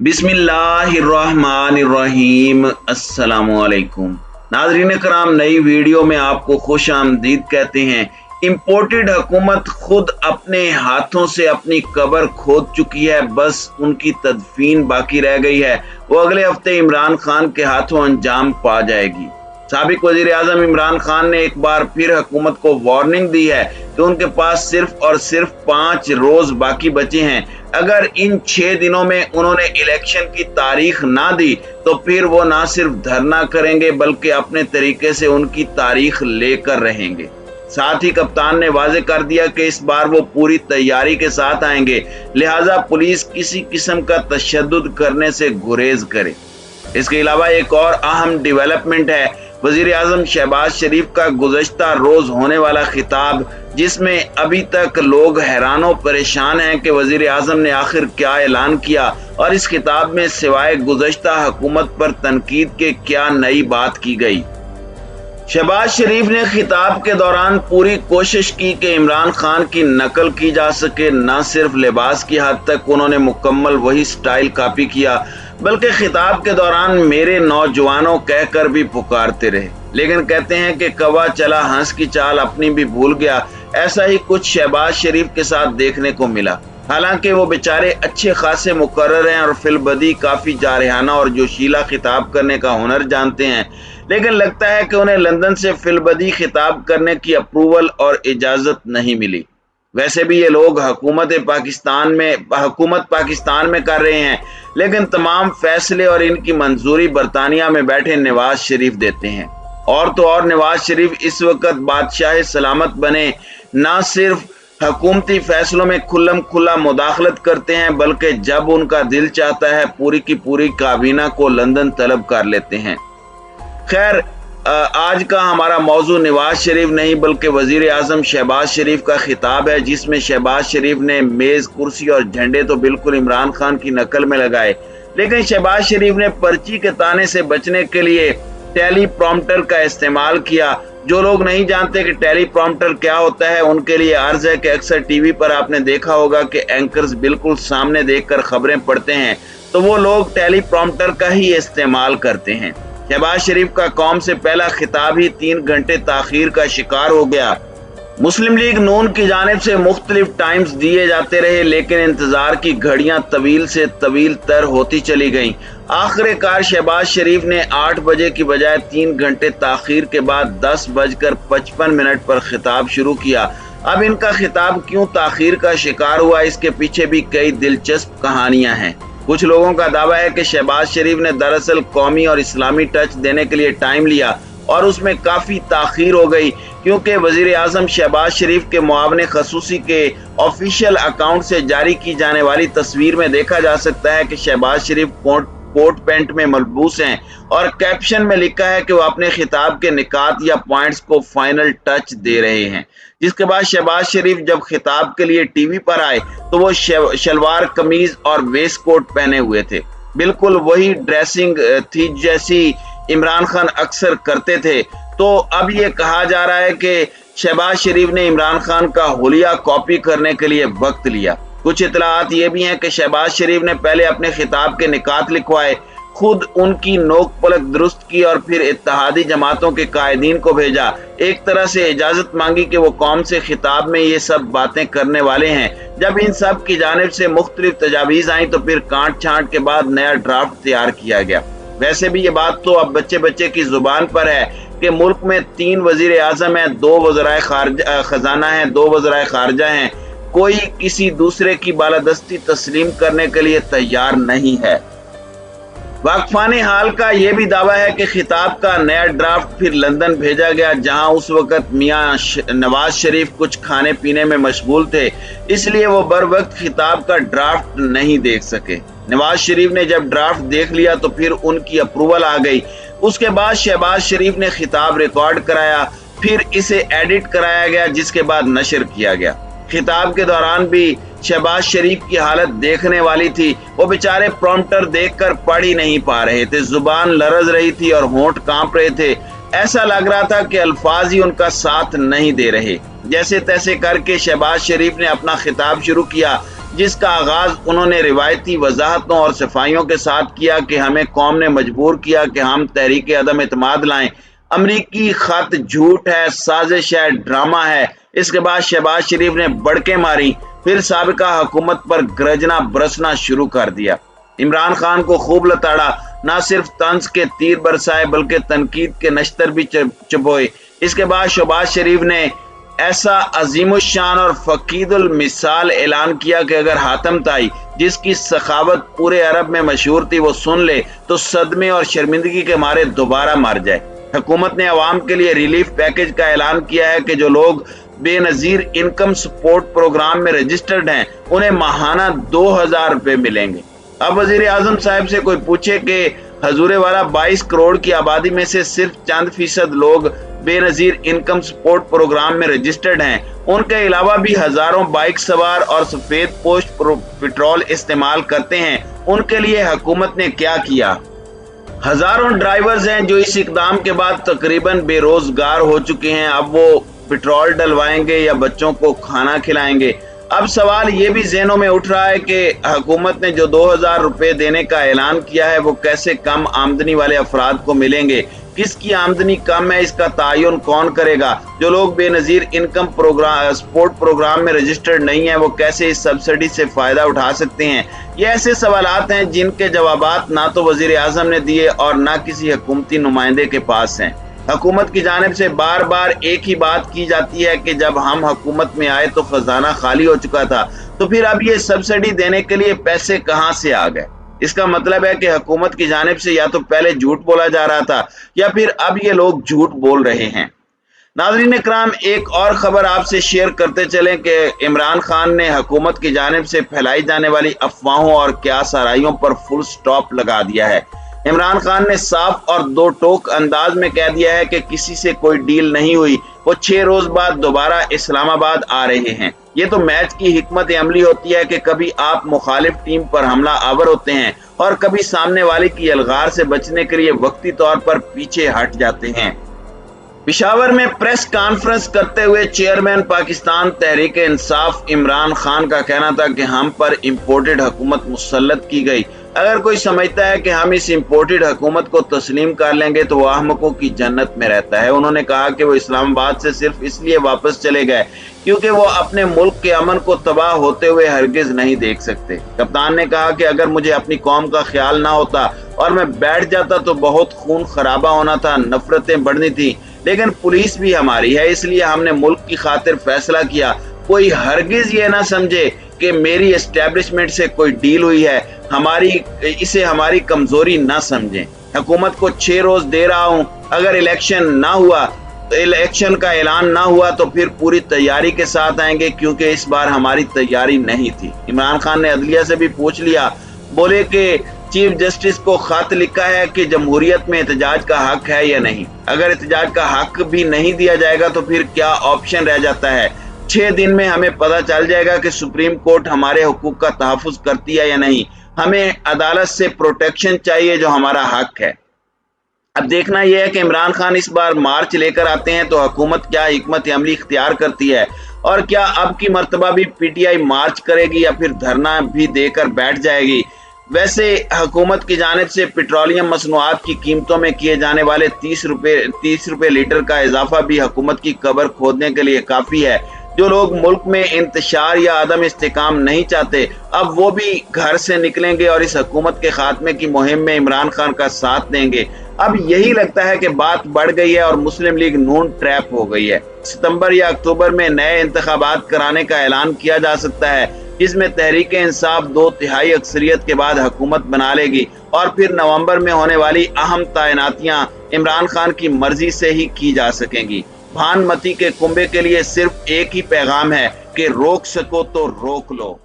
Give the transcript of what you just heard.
बिस्मिल्लाहिर्रहमानिर्रहीम। अस्सलामुअलैकुम नाज़रीन कराम, नई वीडियो में आपको खुश आमदीद कहते हैं। इम्पोर्टेड हुकूमत खुद अपने हाथों से अपनी कब्र खोद चुकी है, बस उनकी तदफीन बाकी रह गई है। वो अगले हफ्ते इमरान खान के हाथों अंजाम पा जाएगी। साबिक वजीर आजम इमरान खान ने एक बार फिर हुकूमत को वार्निंग दी है कि उनके पास सिर्फ और सिर्फ 5 रोज बाकी बचे हैं। अगर इन 6 दिनों में उन्होंने इलेक्शन की तारीख ना दी तो फिर वो ना सिर्फ धरना करेंगे बल्कि अपने तरीके से उनकी तारीख लेकर रहेंगे। साथ ही कप्तान ने वाजे कर दिया कि इस बार वो पूरी तैयारी के साथ आएंगे, लिहाजा पुलिस किसी किस्म का तशद्दुद करने से गुरेज करे। इसके अलावा एक और अहम डेवलपमेंट है वजीर आजम शहबाज शरीफ का गुज़श्ता रोज होने वाला खिताब, जिसमें अभी तक लोग हैरान और परेशान हैं कि वजीर आजम ने आखिर क्या ऐलान किया और इस खिताब में सिवाय गुज़श्ता हुकूमत पर तनकीद के क्या नई बात की गई। शहबाज शरीफ ने खिताब के दौरान पूरी कोशिश की कि इमरान खान की नकल की जा सके। न सिर्फ लिबास की हद तक उन्होंने मुकम्मल वही स्टाइल कॉपी किया, बल्कि खिताब के दौरान मेरे नौजवानों कहकर भी पुकारते रहे। लेकिन कहते हैं कि कौवा चला हंस की चाल अपनी भी भूल गया। ऐसा ही कुछ शहबाज शरीफ के साथ देखने को मिला। हालांकि वो बेचारे अच्छे खासे मुकर्रर हैं और फिलबदी काफी जारहाना और जोशीला खिताब करने का हुनर जानते हैं, लेकिन लगता है कि उन्हें लंदन से फिलबदी खिताब करने की अप्रूवल और इजाजत नहीं मिली। वैसे भी ये लोग हुकूमत पाकिस्तान में कर रहे हैं, लेकिन तमाम फैसले और इनकी मंजूरी बरतानिया में बैठे नवाज शरीफ देते हैं। और तो और नवाज शरीफ इस वक्त बादशाह सलामत बने ना सिर्फ हुकूमती फैसलों में खुल्लम खुल्ला मुदाखलत करते हैं, बल्कि जब उनका दिल चाहता है पूरी की पूरी काबीना को लंदन तलब कर लेते हैं। खैर, आज का हमारा मौजू नवाज शरीफ नहीं बल्कि वजीर आजम शहबाज शरीफ का खिताब है, जिसमें शहबाज शरीफ ने मेज, कुर्सी और झंडे तो बिल्कुल इमरान खान की नकल में लगाए, लेकिन शहबाज शरीफ ने पर्ची के ताने से बचने के लिए टेली प्रॉम्प्टर का इस्तेमाल किया। जो लोग नहीं जानते कि टेली प्रॉम्प्टर क्या होता है, उनके लिए अर्ज है कि अक्सर टीवी पर आपने देखा होगा कि एंकर्स बिल्कुल सामने देखकर खबरें पढ़ते हैं, तो वो लोग टेली प्रॉम्प्टर का ही इस्तेमाल करते हैं। शहबाज शरीफ का कौम से पहला खिताब ही 3 घंटे ताखीर का शिकार हो गया। मुस्लिम लीग नून की जानिब से मुख्तलिफ टाइम्स दिए जाते रहे, लेकिन इंतजार की घड़ियां तवील से तवील तर होती चली गईं। आखिरकार शहबाज शरीफ ने 8 बजे की बजाय 3 घंटे ताखीर के बाद 10:55 पर खिताब शुरू किया। अब इनका खिताब क्यों ताखीर का शिकार हुआ, इसके पीछे भी कई दिलचस्प कहानियां हैं। कुछ लोगों का दावा है कि शहबाज शरीफ ने दरअसल कौमी और इस्लामी टच देने के लिए टाइम लिया और उसमें काफी ताखीर हो गई, क्योंकि वजीर आजम शहबाज शरीफ के मुआवने खसूसी के ऑफिशियल अकाउंट से जारी की जाने वाली तस्वीर में देखा जा सकता है कि शहबाज शरीफ कोट पैंट में मलबूस हैं और कैप्शन में लिखा है कि वो अपने खिताब के निकात या पॉइंट्स को फाइनल टच दे रहे हैं। जिसके बाद शहबाज शरीफ जब खिताब के लिए टीवी पर आए तो वो शलवार कमीज और वेस्ट कोट पहने हुए थे। बिल्कुल वही ड्रेसिंग थी जैसी इमरान खान अक्सर करते थे। तो अब ये कहा जा रहा है कि शहबाज शरीफ ने इमरान खान का हुलिया कॉपी करने के लिए वक्त लिया। कुछ इतलात ये भी हैं कि शहबाज शरीफ ने पहले अपने खिताब के निकात लिखवाए, खुद उनकी नोक पलक दुरुस्त की और फिर इत्तेहादी जमातों के कायदीन को भेजा। एक तरह से इजाजत मांगी कि वो कौम से खिताब में ये सब बातें करने वाले हैं। जब इन सब की जानिब से मुख्तलिफ तजावीज़ आई तो फिर काट छांट के बाद नया ड्राफ्ट तैयार किया गया। वैसे भी ये बात तो अब बच्चे बच्चे की जुबान पर है कि मुल्क में 3 वजीर आजम हैं, 2 वज़राए खजाना हैं, 2 वज़राए खारजा हैं। कोई किसी दूसरे की बालादस्ती तस्लीम करने के लिए तैयार नहीं है। वाकफाने हाल का यह भी दावा है कि खिताब का नया ड्राफ्ट फिर लंदन भेजा गया, जहां उस वक्त मियां नवाज शरीफ कुछ खाने पीने में मशगूल थे, इसलिए वो बर वक्त खिताब का ड्राफ्ट नहीं देख सके। नवाज शरीफ ने जब ड्राफ्ट देख लिया तो फिर उनकी अप्रूवल आ गई। उसके बाद शहबाज शरीफ ने खिताब रिकॉर्ड कराया, फिर इसे एडिट कराया गया, जिसके बाद नशर किया गया। खिताब के दौरान भी शहबाज शरीफ की हालत देखने वाली थी। वो बेचारे प्रॉम्प्टर देखकर पढ़ ही नहीं पा रहे थे, जुबान लरज रही थी और होंठ कांप रहे थे। ऐसा लग रहा था कि अल्फाज ही उनका साथ नहीं दे रहे। जैसे तैसे करके शहबाज शरीफ ने अपना खिताब शुरू किया। जिसका आगाज उन्होंने रिवायती वजाहतों और सफाइयों के साथ किया कि हमें कौम ने मजबूर किया कि हम तहरीक अदम एतमाद लाएं, अमरीकी खत झूठ है, साजिश है, ड्रामा है। इसके बाद शहबाज शरीफ ने बड़के मारी, फिर साबिका हुकूमत पर गरजना बरसना शुरू कर दिया। इमरान खान को खूब लताड़ा, ना सिर्फ तंज के तीर बरसाए बल्कि तनकीद के नश्तर भी चबोए। इसके बाद शहबाज शरीफ ने ऐसा अजीमुशान और फकीदुल मिसाल ऐलान किया कि अगर हातम ताई, जिसकी सखावत पूरे अरब में मशहूर थी, वो सुन ले तो सदमे और शर्मिंदगी के मारे दोबारा मर जाए। हुकूमत ने अवाम के लिए रिलीफ पैकेज का ऐलान किया है कि जो लोग बेनजीर इनकम सपोर्ट प्रोग्राम में रजिस्टर्ड हैं, उन्हें माहाना 2000 रुपए मिलेंगे। अब वजीर आजम साहब से कोई पूछे कि हजूरे वाला 22 करोड़ की आबादी में से सिर्फ चंद फीसद लोग बेनजीर इनकम सपोर्ट प्रोग्राम में रजिस्टर्ड हैं, उनके अलावा भी हजारों बाइक सवार और सफेद पोस्ट पेट्रोल इस्तेमाल करते हैं, उनके लिए हुकूमत ने क्या किया? हजारों ड्राइवर्स हैं जो इस इकदाम के बाद तकरीबन बेरोजगार हो चुके हैं। अब वो पेट्रोल डलवाएंगे या बच्चों को खाना खिलाएंगे? अब सवाल ये भी ज़हनों में उठ रहा है कि हुकूमत ने जो 2000 रुपए देने का ऐलान किया है, वो कैसे कम आमदनी वाले अफराद को मिलेंगे? किसकी आमदनी कम है, इसका तयन कौन करेगा? जो लोग बेनजीर इनकम सपोर्ट प्रोग्राम में रजिस्टर्ड नहीं है, वो कैसे इस सब्सिडी से फायदा उठा सकते हैं? ये ऐसे सवालात हैं जिनके जवाबात ना तो वजीर आजम ने दिए और ना किसी हुकूमती नुमाइंदे के पास हैं। हुकूमत की जानिब से बार बार एक ही बात की जाती है कि जब हम हुकूमत में आए तो खजाना खाली हो चुका था, तो फिर अब ये सब्सिडी देने के लिए पैसे कहां से आ गए? इसका मतलब है कि हुकूमत की जानिब से या तो पहले झूठ बोला जा रहा था या फिर अब ये लोग झूठ बोल रहे हैं। नाज़रीन इकराम, एक और खबर आपसे शेयर करते चलें कि इमरान खान ने हुकूमत की जानिब से फैलाई जाने वाली अफवाहों और क़यास आराइयों पर फुल स्टॉप लगा दिया है। इमरान खान ने साफ और दो टोक अंदाज में कह दिया है कि किसी से कोई डील नहीं हुई, वो 6 रोज बाद दोबारा इस्लामाबाद आ रहे हैं। ये तो मैच की हिकमत अमली होती है कि कभी आप मुखालिफ टीम पर हमला आवर होते हैं और कभी सामने वाले की अलगार से बचने के लिए वक्ती तौर पर पीछे हट जाते हैं। पेशावर में प्रेस कॉन्फ्रेंस करते हुए चेयरमैन पाकिस्तान तहरीक इंसाफ इमरान खान का कहना था कि हम पर इम्पोर्टेड हुकूमत मुसल्लत की गई। अगर कोई समझता है कि हम इस इम्पोर्टेड हुकूमत को तस्लीम कर लेंगे तो वो अहमकों की जन्नत में रहता है। उन्होंने कहा कि वो इस्लामाबाद से सिर्फ इसलिए वापस चले गए क्योंकि वो अपने मुल्क के अमन को तबाह होते हुए हरगिज नहीं देख सकते। कप्तान ने कहा कि अगर मुझे अपनी कौम का ख्याल ना होता और मैं बैठ जाता तो बहुत खून खराबा होना था, नफरतें बढ़नी थी, लेकिन पुलिस भी हमारी है, इसलिए हमने मुल्क की खातिर फैसला किया। कोई हरगिज ये ना समझे कि मेरी एस्टेब्लिशमेंट से कोई डील हुई है, हमारी कमजोरी ना समझें। हुकूमत को 6 रोज दे रहा हूं, अगर इलेक्शन का ऐलान ना हुआ तो फिर पूरी तैयारी के साथ आएंगे, क्योंकि इस बार हमारी तैयारी नहीं थी। इमरान खान ने अदलिया से भी पूछ लिया, बोले कि चीफ जस्टिस को खत लिखा है कि जमहूरियत में एहतजाज का हक है या नहीं। अगर एहतजाज का हक भी नहीं दिया जाएगा तो फिर क्या ऑप्शन रह जाता है? 6 दिन में हमें पता चल जाएगा कि सुप्रीम कोर्ट हमारे हुकूक का तहफ़्फ़ुज़ करती है या नहीं। हमें अदालत से प्रोटेक्शन चाहिए जो हमारा हक है। अब देखना यह है कि इमरान खान इस बार मार्च लेकर आते हैं तो हुकूमत क्या हिकमत अमली इख्तियार करती है, और क्या अब की मर्तबा भी पीटीआई मार्च करेगी या फिर धरना भी देकर बैठ जाएगी। वैसे हुकूमत की जानिब से पेट्रोलियम मसनूआत की कीमतों में किए जाने वाले 30 रुपए लीटर का इजाफा भी हुकूमत की कब्र खोदने के लिए काफ़ी है। जो लोग मुल्क में इंतशार या अदम इस्तेकाम नहीं चाहते, अब वो भी घर से निकलेंगे और इस हुकूमत के खात्मे की मुहिम में इमरान खान का साथ देंगे। अब यही लगता है कि बात बढ़ गई है और मुस्लिम लीग नून ट्रैप हो गई है। सितंबर या अक्टूबर में नए इंतखाबात कराने का ऐलान किया जा सकता है, जिसमें तहरीक इंसाफ 2/3 अक्सरियत के बाद हुकूमत बना लेगी और फिर नवंबर में होने वाली अहम तैनातियां इमरान खान की मर्जी से ही की जा सकेंगी। भानमती के कुंबे के लिए सिर्फ एक ही पैगाम है कि रोक सको तो रोक लो।